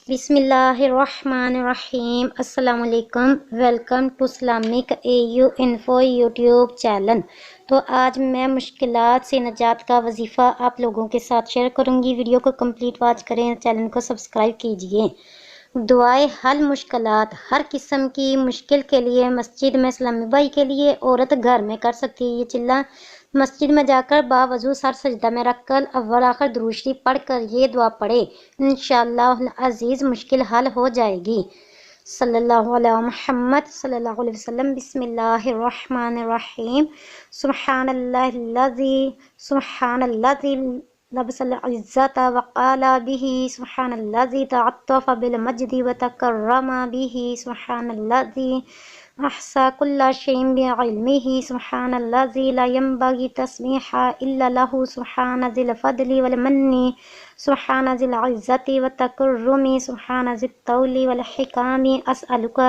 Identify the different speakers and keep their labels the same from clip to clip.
Speaker 1: بسم اللہ الرحمن الرحیم۔ السلام علیکم، welcome to Islamic AU info YouTube channel. تو آج میں مشکلات سے نجات کا وظیفہ آپ لوگوں کے ساتھ شیئر کروں گی۔ ویڈیو کو کمپلیٹ واچ کریں، چینل کو سبسکرائب کیجئے۔ دعائے حل مشکلات۔ ہر قسم کی مشکل کے لیے مسجد میں اسلامی بھائی کے لیے عورت گھر میں کر سکتی ہے یہ چلہ۔ مسجد میں جا کر باوضو سر سجدہ میں رکھ کر اول آخر درود شریف پڑھ کر یہ دعا پڑھے، انشاءاللہ العزیز مشکل حل ہو جائے گی۔ صلی اللہ علیہ محمد صلی اللہ علیہ وسلم۔ بسم اللہ الرحمن الرحیم۔ سبحان الذی لبس العزت وقال به، سبحان الذی تعطف بالمجد وتکرم به، سبحان الذی احصى كل شيء بعلمه، سبحان الذي لا ينبغي تسبيح الا له، سبحان ذي الفضل والمن، سبحان ذي العزة والتكرم، سبحان ذي الطول والحكام، أسألك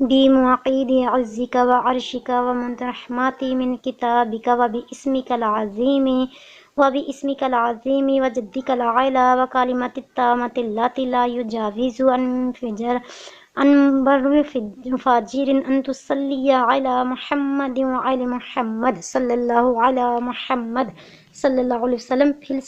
Speaker 1: بمواقيد عزك وعرشك ومن رحمتي من كتابك وباسمك العظيم وجدك العلى وكلمة التامة التي لا يجاوز انبر فاجر ان تصلی علی محمد وعلی محمد صلی اللہ علی محمد صلی اللہ علیہ وسلم۔ پھر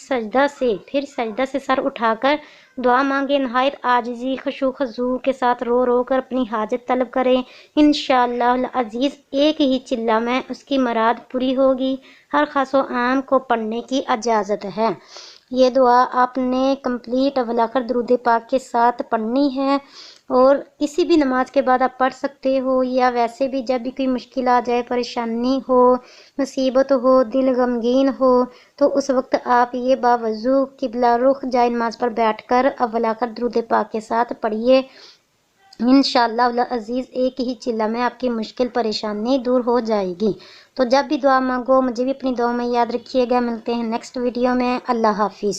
Speaker 1: سجدہ سے سر اٹھا کر دعا مانگے، نہایت عاجزی خشوع خضوع کے ساتھ رو رو کر اپنی حاجت طلب کریں، انشاءاللہ العزیز ایک ہی چلہ میں اس کی مراد پوری ہوگی۔ ہر خاص و عام کو پڑھنے کی اجازت ہے۔ یہ دعا آپ نے کمپلیٹ اول آخر درود پاک کے ساتھ پڑھنی ہے، اور کسی بھی نماز کے بعد آپ پڑھ سکتے ہو، یا ویسے بھی جب بھی کوئی مشکل آ جائے، پریشانی ہو، مصیبت ہو، دل غمگین ہو، تو اس وقت آپ یہ باوضو قبلہ رخ جائے نماز پر بیٹھ کر اول آخر درود پاک کے ساتھ پڑھیے، انشاءاللہ العزیز ایک ہی چلہ میں آپ کی مشکل پریشانی دور ہو جائے گی۔ تو جب بھی دعا مانگو مجھے بھی اپنی دعا میں یاد رکھیے گا۔ ملتے ہیں نیکسٹ ویڈیو میں۔ اللہ حافظ۔